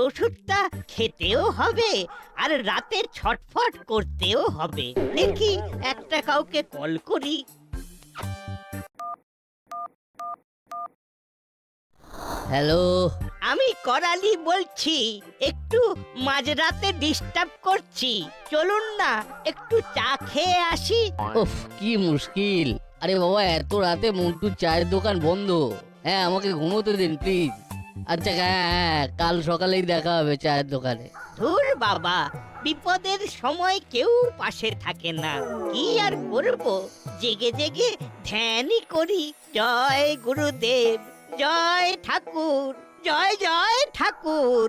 ওষুধটা খেতেও হবে আর রাতে ছটফট করতেও হবে। দেখি একটা কাউকে কল করি। হ্যালো, আমি করালি বলছি, একটু মাঝরাতে ডিস্টার্ব করছি, চলুন না একটু চা খেয়ে আসি। উফ কি মুশকিল। আরে বাবা, এত রাতে মন্টুর চায়ের দোকান বন্ধ। হ্যাঁ, আমাকে ঘুমোতে দিন প্লিজ। আচ্ছা, হ্যাঁ, কাল সকালেই দেখা হবে চায়ের দোকানে। ধুর বাবা, বিপদের সময় কেউ পাশে থাকে না, কি আর করব, জেগে জেগে ধ্যানই করি। জয় গুরুদেব, জয় ঠাকুর, জয় জয় ঠাকুর।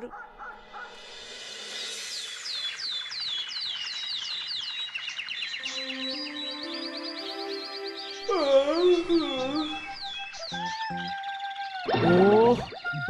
ও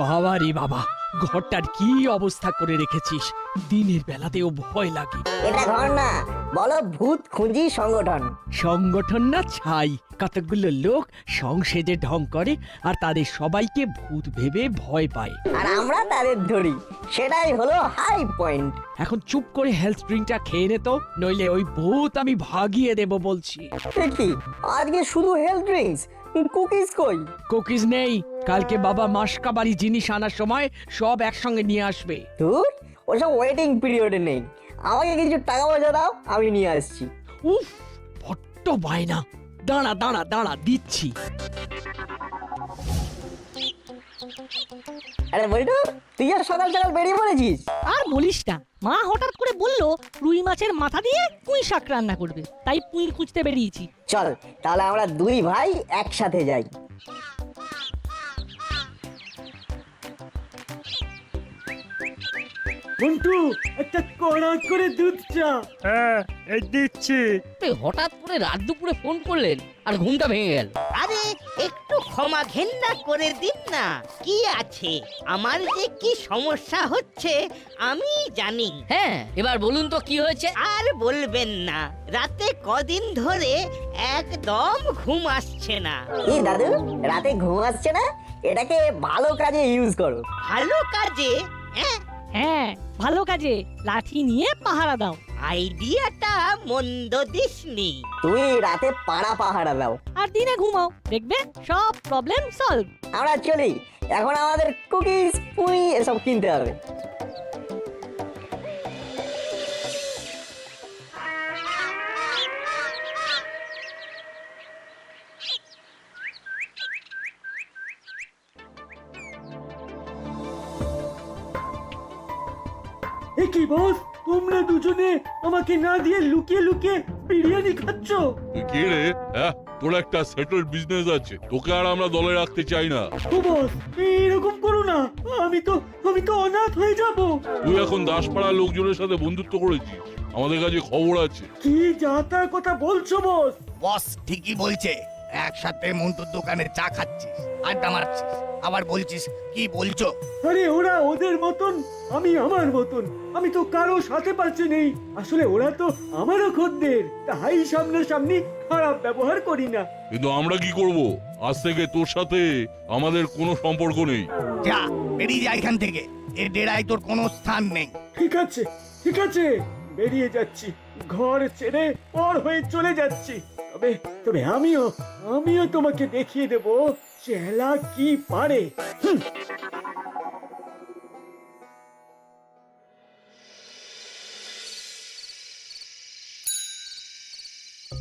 বাবা রে বাবা, ঘরটার কি অবস্থা করে রেখেছিস। দিনের বেলাতেও ভয় লাগে। এটা ঘর না, বলো ভূত খুঁজি সংগঠন। সংগঠন না ছাই, কতগুলো লোক সংসেজে ঢং করে আর তাদের সবাইকে ভূত ভেবে ভয় পায়। আর আমরা তাদের ধরি, সেটাই হলো হাই পয়েন্ট। এখন চুপ করে হেলথ ড্রিঙ্কটা খেয়ে নে তো, নইলে ওই ভূত আমি ভাগিয়ে দেব বলছি। কি আজকে শুধু হেলথ ড্রিঙ্কস? কুকিজ কই? কুকিজ নেই, কালকে বাবা মাসকাবারি জিনিস আনার সময় সব একসঙ্গে নিয়ে আসবে। ধুর, ওসব ওয়েটিং পিরিয়ডে নেই। আমাকে কিছু টাকা পয়সা দাও, আমি নিয়ে আসছি। উফ, বড্ড বায়না। দাঁড়া দাঁড়া দাঁড়া, দিচ্ছি। আরে বলটু, তুই আর সকাল সকাল বেরিয়ে পড়েছিস? আর বলিস না, মা হঠাৎ করে বলল রুই মাছের মাথা দিয়ে পুঁই শাক রান্না করবে, তাই পুঁই খুঁজতে বেরিয়েছি। চল তাহলে আমরা দুই ভাই একসাথে যাই। মন্টু, একটা কড়া করে দুধ চা। হ্যাঁ, এই দিচ্ছি। তুই হঠাৎ করে রাত দুপুরে ফোন করলেন আর ঘুমটা ভেঙে গেল। আরে একটু ক্ষমা ঘেন্না করে দিন না, কি আছে, আমার যে কি সমস্যা হচ্ছে আমি জানি। হ্যাঁ, এবার বলুন তো কি হয়েছে। আর বলবেন না, রাতে কদিন ধরে একদম ঘুম আসছে না। কি দাদু, রাতে ঘুম আসছে না? এটাকে ভালো কাজে ইউজ করো। ভালো কাজে? হ্যাঁ, ভালো কাজে লাঠি নিয়ে পাহারা দাও। আইডিয়াটা মন্দ দিসনি। তুমি রাতে পাড়া পাহারা দাও, আর দিনে ঘুমাও, দেখবে সব প্রবলেম সলভ। আমরা চলি। এখন আমাদের কুকিজ পুরি এসব কিনতে হবে। এ কি বস, তোমরা দুজনে আমাকে না দিয়ে লুকিয়ে লুকিয়ে বিরিয়ানি খাচ্ছ? কি রে, হ্যাঁ, তোর একটা সেটেল বিজনেস আছে, তোকে আর আমরা দলে রাখতে চাই না। ও বস, এরকম করো না, আমি তো অনাথ হয়ে যাব। তুই এখন দাসপাড়ার লোকজনের সাথে বন্ধুত্ব করেছিস, আমাদের কাছে খবর আছে। কি যাতার কথা বলছো বস? বস ঠিকই বলছে। একসাথে মন্টুর দোকানে চা খাচ্ছিস, আড্ডা মারছিস, আবার বলছিস কি বলছো? আরে ওরা ওদের মতন, আমি আমার মতন, আমি তো কারো সাথে পাচ্ছি নেই। আসলে ওরা তো আমারও খদ্দের, তাই সামনাসামনি খারাপ ব্যবহার করি না। কিন্তু আমরা কি করব? আজ থেকে তোর সাথে আমাদের কোনো সম্পর্ক নেই। যা, বেরিয়ে যা এখান থেকে। এর ডেরায় তোর কোনো স্থান নেই। ঠিক আছে, ঠিক আছে, বেরিয়ে যাচ্ছি, ঘর ছেড়ে পর হয়ে চলে যাচ্ছি। তবে তবে আমিও তোমাকে দেখিয়ে দেব চেলা কি পারে।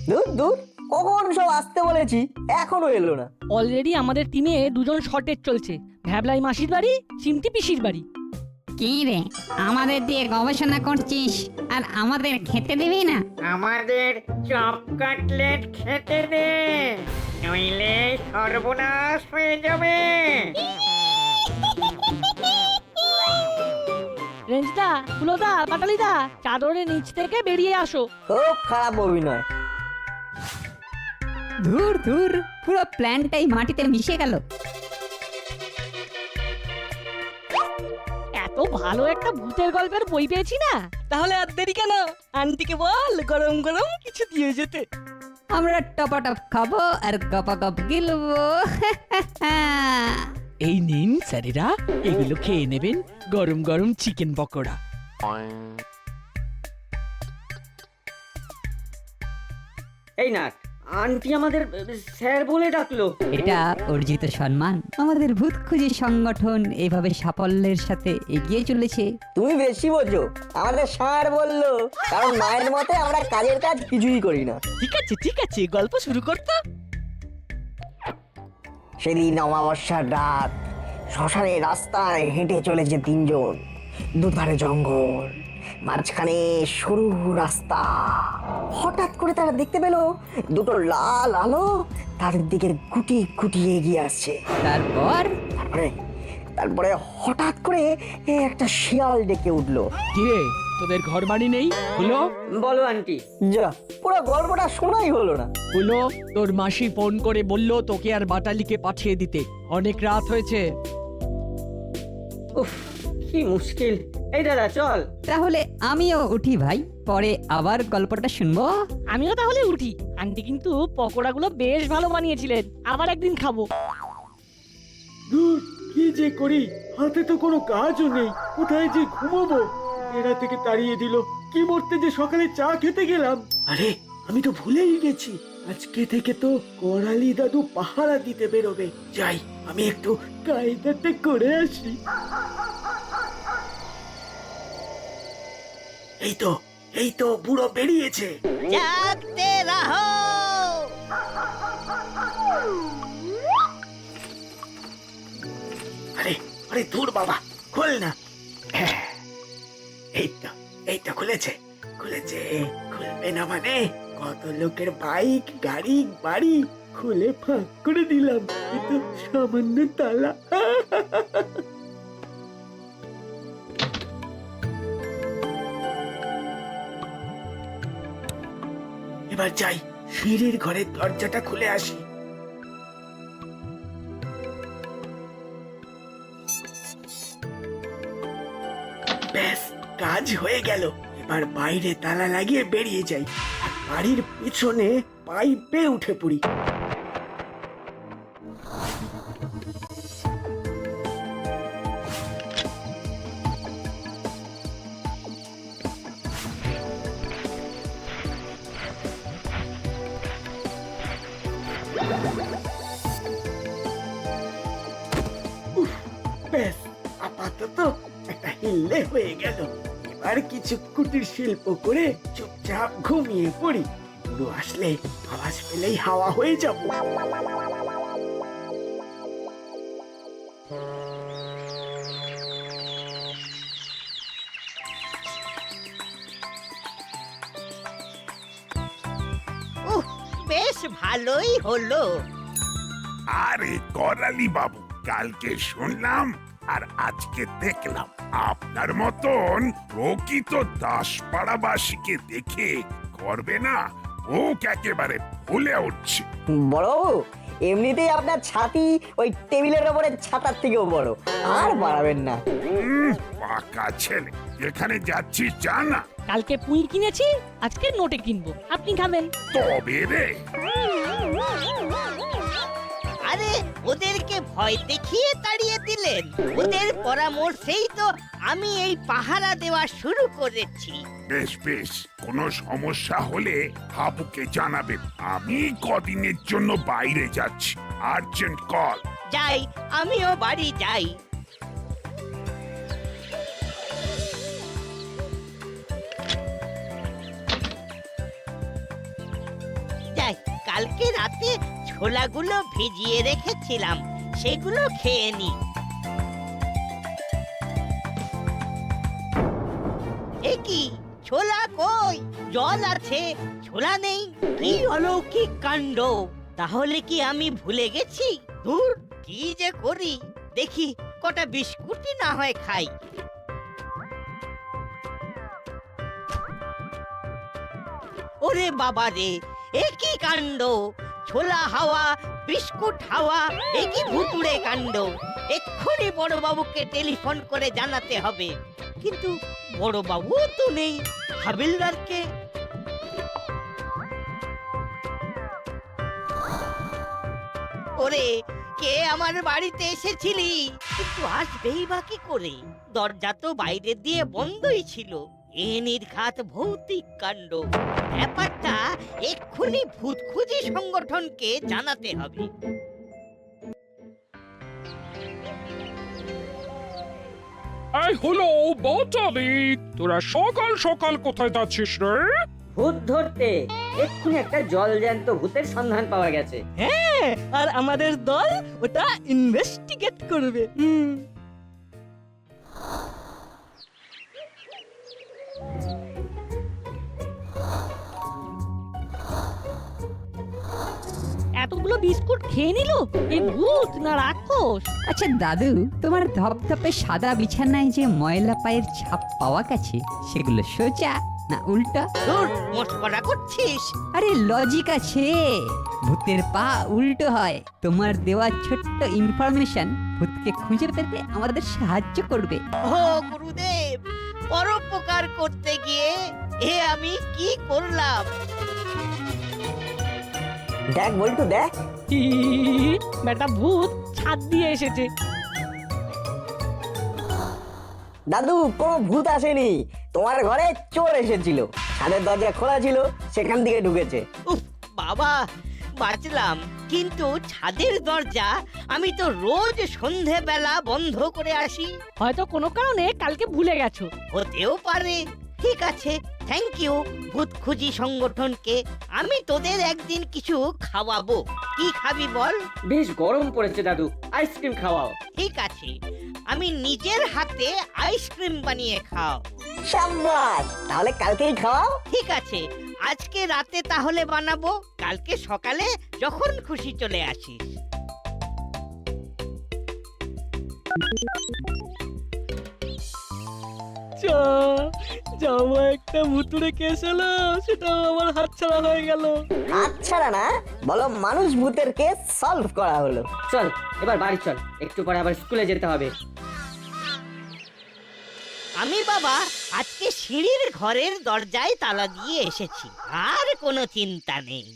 দূর দূর, কখন সব আসতে বলেছি এখনো এলো না। অলরেডি আমাদের টিমে দুজন শর্টেজ চলছে, ভ্যাবলাই মাসির বাড়ি, চিমটি পিসির বাড়ি। কি রে, আমাদের দিয়ে গবেষণা করছিস আর আমাদের খেতে দিবি না? আমাদের চপ কাটলেট খেতে দে, নইলে সর্বনাশ হয়ে যাবে। রেঞ্জদা, ফুলোদা, পাটালিদা, চাদরের নিচ থেকে বেরিয়ে আসো। খুব খারাপ অভিনয়। ধুর ধুর, পুরো প্ল্যানটাই মাটিতে মিশে গেল। এত ভালো একটা ভূতের গল্পের বই পেয়েছি না, তাহলে আর দেরি কেন, আন্টিকে বল গরম গরম কিছু দিয়ে যেতে। আমরা টপাটপ খাবো আর গপাগপ গিলবো। এই নিন স্যারেরা, এগুলো খেয়ে নেবেন, গরম গরম চিকেন পকোড়া। এই না, আন্টি আমাদের স্যার বলে ডাকলো। এটা অর্জিত সম্মান। আমাদের ভূত খুঁজি সংগঠন এভাবে সাফল্যের সাথে এগিয়ে চলেছে। তুমি বেশি বোঝো, আমাদের স্যার বললো, কারণ মায়ের মতে আমরা কাজের কাজ কিছুই করি না। ঠিক আছে, গল্প শুরু করতো। সেদিন অমাবস্যার রাত, শ্মশানের রাস্তায় হেঁটে চলেছে তিনজন, দুধারে জঙ্গল, মাঝখানে সরু রাস্তা। হঠাৎ করে তারা দেখতে পেল দুটো লাল আলো তাদের দিকে গুটি গুটি এগিয়ে আসছে। তারপর তারপরে হঠাৎ করে একটা শিয়াল ডেকে উঠলো। কিরে, তোদের ঘর বাড়ি নেই? হলো বলো আন্টি। যা, পুরো গল্পটা শোনাই হলো না। হলো, তোর মাসি ফোন করে বলল তোকে আর বাটালিকে পাঠিয়ে দিতে, অনেক রাত হয়েছে। উফ, কি মুশকিল। এই দাদা চল। তাহলে আমিও উঠি ভাই, পরে আবার গল্পটা শুনবো। আমিও তাহলে উঠি। আন্টি কিন্তু পকোড়াগুলো বেশ ভালো বানিয়েছিলেন, আবার একদিন খাবো। দূর, কি যে করি, হাতে তো কোনো কাজও নেই, কোথায় যে ঘুমোবো। এরা থেকে তাড়িয়ে দিল, কি মরতে যে সকালে চা খেতে গেলাম। আরে, আমি তো ভুলেই গেছি, আজকে থেকে তো করালি দাদু পাহারা দিতে বেরোবে। যাই, আমি একটু কায়দাতে করে আসি। এই তো বুড়ো বেরিয়েছে। জাগতে রহো। আরে আরে দূর বাবা, খোল না। এই তো খুলেছে। খুলবে না মানে? কত লোকের বাইক, গাড়ি, বাড়ি খুলে ফাঁক করে দিলাম, কিন্তু সামান্য তালা। এবার যাই, সিঁড়ির ঘরের দরজাটা খুলে আসি। ব্যাস, কাজ হয়ে গেল। এবার বাইরে তালা লাগিয়ে বেরিয়ে যাই, আর বাড়ির পিছনে পাইপে উঠে পড়ি। ব্যাস, আপাতত একটা হিল্লে হয়ে গেল। এবার কিছু কুটির শিল্প করে চুপচাপ ঘুমিয়ে পড়ি। পুরো আসলে আওয়াজ পেলেই হাওয়া হয়ে যাব। বেশ ভালোই হলো। আরে করালি বাবু, কালকে শুনলাম আর আজকে দেখলাম আপনার মতন প্রকৃত দাসপাড়াবাসীকে দেখে করবে না ও একেবারে ফুলে উঠছে। বড়বাবু, এমনিতেই আপনার ছাতি ওই টেবিলের ওপরে ছাতার থেকেও বড়, আর বাড়াবেন না। পাকা ছেলে, যেখানে যাচ্ছি যা না। কালকে পুঁই কিনেছি, আজকে নোটে কিনবো, আপনি খাবেন। তবে রে, আরে ওদেরকে ভয় দেখিয়ে তাড়িয়ে দিলেন। ওদের পরামর্শেই তো আমি এই পাহারা দেওয়া শুরু করেছি। বেশ বেশ, কোনো সমস্যা হলে হাবুকে জানাবেন। আমি কদিনের জন্য বাইরে যাচ্ছি, আর্জেন্ট কল। যাই, আমিও বাড়ি যাই। যাই, কালকে রাতে ছোলাগুলো ভিজিয়ে রেখেছিলাম, সেগুলো খেয়ে নি। এ কি, ছোলা কই? জল আছে, ছোলা নেই, কি অলৌকিক কাণ্ড! তাহলে কি আমি ভুলে গেছি? ধুর, কি যে করি! দেখি কটা বিস্কুটই না হয় খাই। ওরে বাবা রে, এ কি কাণ্ড! ছোলা হাওয়া, বিস্কুট হাওয়া, এ কি ভুতুড়ে কাণ্ড! এক্ষুনি বড়বাবুকে টেলিফোন করে জানাতে হবে। কিন্তু বড়বাবু তো নেই, হাবিলদারকে। ওরে, কে আমার বাড়িতে এসেছিলি, কিন্তু আসবেই বা কি করে? দরজা তো বাইরে দিয়ে বন্ধই ছিল। এ নির্ঘাত ভৌতিক কাণ্ড। ব্যাপারটা এক্ষুনি ভূতখুঁজি সংগঠনকে জানাতে হবে। এই হলো বটালি, তোরা সকাল সকাল কোথায় যাচ্ছিস রে? ভূত ধরতে এক্ষুনি একটা জলজ্যান্ত ভূতের সন্ধান পাওয়া গেছে। হ্যাঁ, আর আমাদের দল ওটা ইনভেস্টিগেট করবে। এতগুলো বিস্কুট খেয়ে নিল, এ ভূত না রাক্ষস? আচ্ছা দাদু, তোমার ধপধপে সাদা বিছানায় যে ময়লা পায়ের ছাপ পাওয়া গেছে সেগুলো সোজা না উল্টা? দূর, মস্করা করছিস? আরে লজিক আছে, ভূতের পা উল্টো হয়। তোমার দেওয়া ছোট্ট ইনফরমেশন ভূতকে খুঁজে পেতে আমাদের সাহায্য করবে। ও গুরুদেব, পরোপকার করতে গিয়ে এ আমি কি করলাম? দেখ বল্টু দেখ, বেটা ভূত ছাদ দিয়ে এসেছে। দাদু কোনো ভূত আসেনি, তোমার ঘরে চোর এসেছিল। ছাদের দরজা খোলা ছিল, সেখান থেকে ঢুকেছে। উফ বাবা, বাঁচলাম। কিন্তু ছাদের দরজা আমি তো রোজ সন্ধেবেলা বন্ধ করে আসি। হয়তো কোনো কারণে কালকে ভুলে গেছো। হতেও পারে। ঠিক আছে, থ্যাংক ইউ ভূতখুঁজি সংগঠনকে। আমি তোদের একদিন কিছু খাওয়াবো। কি খাবি বল? বেশ গরম পড়েছে দাদু, আইসক্রিম খাওয়াও। ঠিক আছে, আমি নিজের হাতে আইসক্রিম বানিয়ে খাও। সাব্বাস, তাহলে কালকেই খাওয়াও। ঠিক আছে, আজকে রাতে তাহলে বানাবো, কালকে সকালে যখন খুশি চলে আসিস। জামা একটা ভুতুড়ে কেস এলো, সেটা আমার হাতছাড়া হয়ে গেল। আচ্ছা না, বলো মানুষ ভূতের কেস সলভ করা হলো। চল এবার বাড়ি চল, একটু পরে আবার স্কুলে যেতে হবে। আমি বাবা আজকে সিঁড়ির ঘরের দরজায় তালা দিয়ে এসেছি, আর কোনো চিন্তা নেই।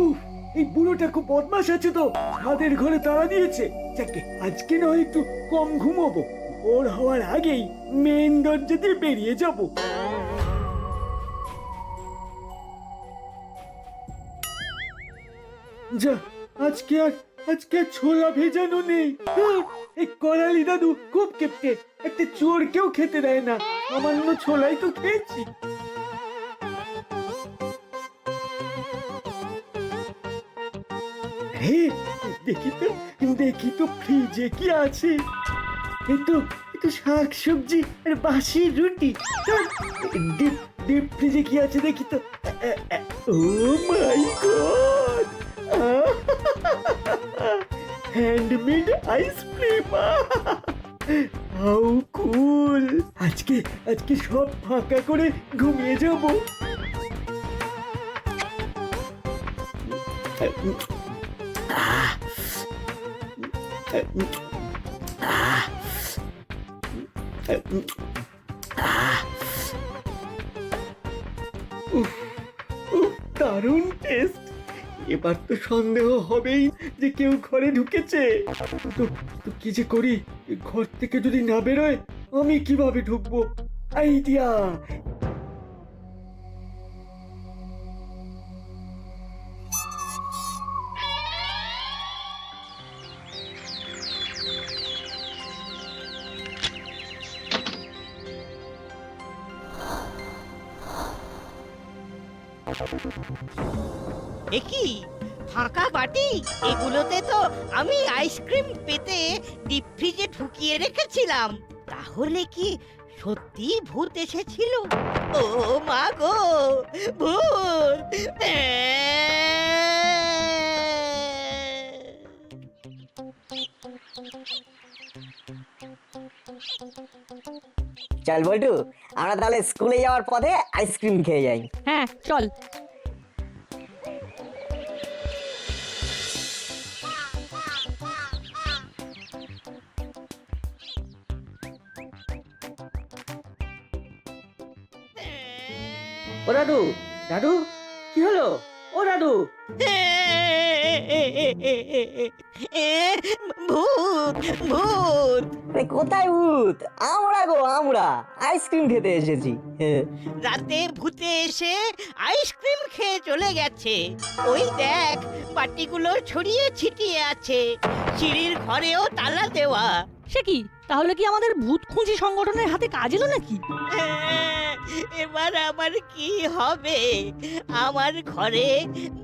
উফ, এই বুড়োটা খুব বদমাশ আছে তো, ছাদের ঘরে তাড়া দিয়েছে। যাকে আজকে নয় একটু কম ঘুমোবো, ওর হওয়ার আগেই মেন দরজা দিয়ে বেরিয়ে যাব। যা, আজকে আর ছোলা ভেজানো নেই। এই করালি দাদু খুব কেপটে, একটা চোরকেও খেতে দেয় না। সামান্য ছোলাই তো খেয়েছি। দেখি তো ফ্রিজে কি আছে। একটু শাক সবজি আর বাসি রুটি। ডিপ ফ্রিজে কি আছে দেখি তো। Oh my God, handmade ice cream. How cool. আজকে সব ফাঁকা করে ঘুমিয়ে যাব। দারুণ টেস্ট। এবার তো সন্দেহ হবেই যে কেউ ঘরে ঢুকেছে। তো কি যে করি, ঘর থেকে যদি না বেরোয় আমি কিভাবে ঢুকবো? আইডিয়া। একই ফাঁকা বাটি, এগুলোতে তো আমি আইসক্রিম পেতে ডিপ ফ্রিজে ঢুকিয়ে রেখেছিলাম। তাহলে কি সত্যি ভূত এসেছিল? ও মা গো, ভূত! চল বল্টু, আমরা তাহলে স্কুলে যাওয়ার পথে আইসক্রিম খেয়ে যাই। হ্যাঁ চল। ও দাদু, দাদু কি হলো? ও দাদু, ভূত ভূত আরে কোথায় ভূত? আমরা গো আমরা আইসক্রিম খেতে এসেছি। রাতে ভূতে এসে আইসক্রিম খেয়ে চলে গেছে। ওই দেখ বাটিগুলো ছড়িয়ে ছিটিয়ে আছে, সিঁড়ির ঘরেও তালা দেওয়া। সে কি, তাহলে কি আমাদের ভূত খুঁজি সংগঠনের হাতে কাজ এলো নাকি? এবার আমার কি হবে? আমার ঘরে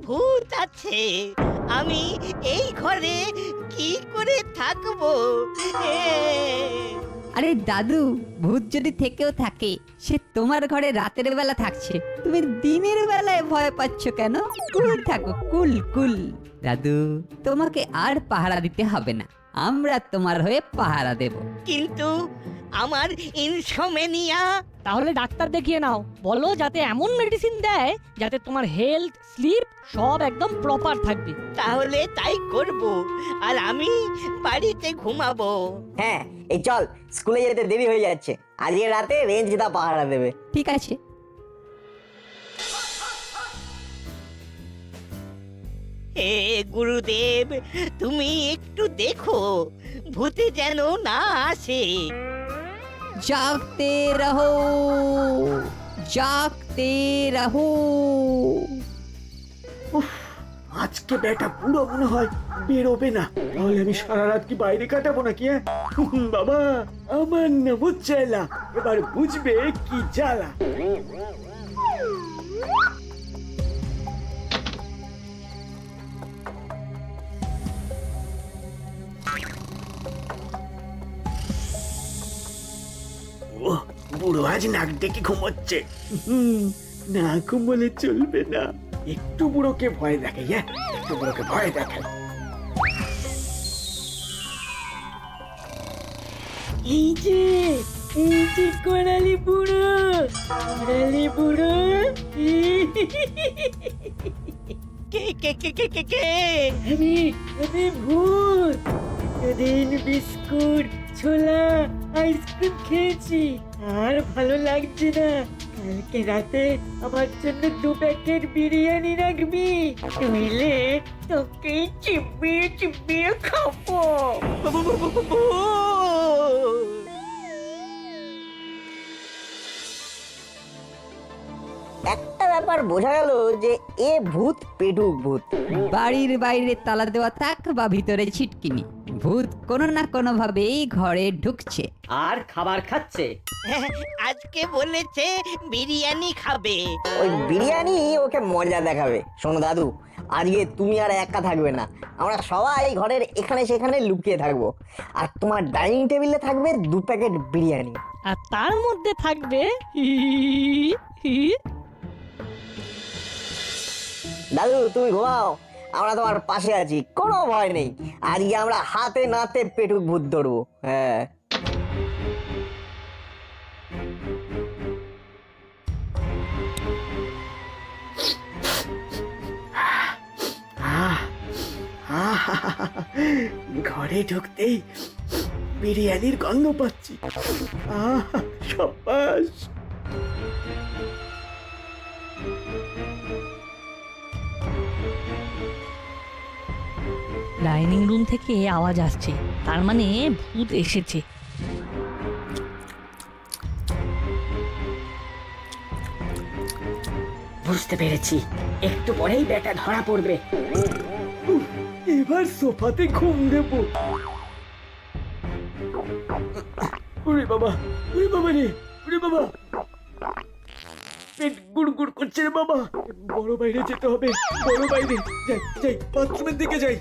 ভূত আছে, আমি এই ঘরে কি করে থাকবো? আরে দাদু, ভূত যদি থেকেও থাকে সে তোমার ঘরে রাতের বেলা থাকছে, তুমি দিনের বেলায় ভয় পাচ্ছ কেন? কুল থাকো, কুল কুল। দাদু, তোমাকে আর পাহারা দিতে হবে না, আমরা তোমার হয়ে পাহারা দেব। কিন্তু আমার ইনসোমেনিয়া। তাহলে ডাক্তার দেখিয়ে নাও, বলো যাতে এমন মেডিসিন দেয় যাতে তোমার হেলথ, স্লিপ সব একদম প্রপার থাকবে। তাহলে তাই করব, আর আমি বাড়িতে ঘুমাবো। হ্যাঁ, এই চল, স্কুলে যেতে দেরি হয়ে যাচ্ছে। আজকে রাতে রেঞ্জদা পাহারা দেবে। ঠিক আছে। হে গুরুদেব, তুমি একটু দেখো ভূতে যেন না আসে। জাগতে রহো, জাগতে রহো। আজকে বেটা পুরো মনে হয় বেরোবে না, তাহলে আমি সারা রাত কি বাইরে কাটাবো নাকি? বাবা, আমার নাম চেলা, এবার বুঝবে কি জ্বালা। ও বুড়ো আজ নাক ডেকে ঘুমোচ্ছে। না ঘুমোলে চলবে না, একটু বুড়োকে ভয় দেখাই। হ্যাঁ, একটু বুড়োকে ভয় দেখাই। এই যে করালি বুড়ো, করালি বুড়ো। কে কে কে কে কে কে? আমি ভূত। এতদিন বিস্কুট, ছোলা, আইসক্রিম খেয়েছি, আর ভালো লাগছে না। কালকে রাতে আমার জন্য 2 প্যাকেট বিরিয়ানি রাখবি, নইলে তোকে চিবিয়ে চিবিয়ে খাবো। একটা ব্যাপার বোঝা গেল যে এ ভূত পেটুক ভূত। বাড়ির বাইরে তালা দেওয়া থাক বা ভিতরে ছিটকিনি, ভূত কোনো না কোনো ভাবেই ঘরে ঢুকছে। আর খাবার খাচ্ছে। আজকে বলেছে বিরিয়ানি খাবে। ওই বিরিয়ানি ওকে মজা দেখাবে। শোনো দাদু, আজকে তুমি আর একা থাকবে না, আমরা সবাই ঘরের এখানে সেখানে লুকিয়ে থাকবো। আর তোমার ডাইনিং টেবিলে থাকবে 2 প্যাকেট বিরিয়ানি। আর তার মধ্যে থাকবে দাদু তুমি ঘুমাও, আমরা তোমার পাশে আছি, কোনো ভয় নেই। আজকে আমরা হাতে নাতে পেটুক ভূত ধরবো। হ্যাঁ, ঘরে ঢুকতেই বিরিয়ানির গন্ধ পাচ্ছি। সাব্বাস। ডাইনিং রুম থেকে আওয়াজ আসছে, তার মানে ভূত এসেছে। বুঝতে পেরেছি, একটু পরেই বেটা ধরা পড়বে। এবার সোফাতে ঘুম দেবো। ওরে বাবা, ওরে বাবা রে, ওরে বাবা, পেট গুড় করছে রে বাবা। বড় বাইরে যেতে হবে, বড় বাইরে যাই যাই, বাথরুমের দিকে যাই।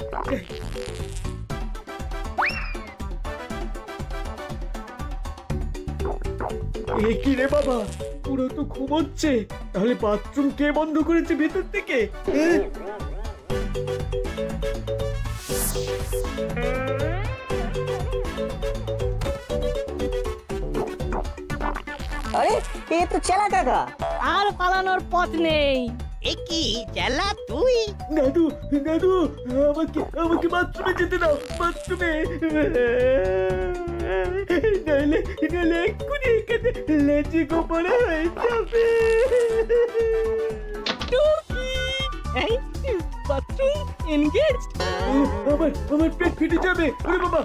এ কি রে বাবা, পুরো তো ঘুমোচ্ছে, তাহলে বাথরুম কে বন্ধ করেছে ভেতর থেকে? আরে এ তো চেলা কাকা। আর পালানোর পথ নেই। এ কি জ্বালা তুই? দাদু দাদু, আমাকে আমাকে বাথরুমে যেতে দাও, বাথরুমে। নইলে নইলে এক্ষুনি এখানে লেজে গোবরে হয়ে যাবে। এই বাথরুম এনগেজড। আমার পেট ফেটে যাবে। ওরে বাবা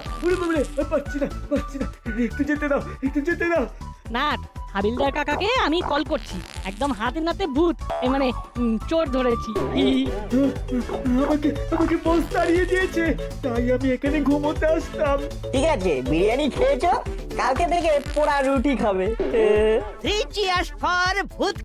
রে, পাচ্ছি না। একটু যেতে দাও। নাট, হাবিলদার কাকাকে আমি কল করছি। একদম হাতে নাতে ভূত, মানে চোর ধরেছি। আমাকে বস তাড়িয়ে দিয়েছে, তাই আমি এখানে ঘুমোতে আসতাম। ঠিক আছে, বিরিয়ানি খেয়েছো, কালকে থেকে পোড়া রুটি খাবে। 3 cheers for ভূত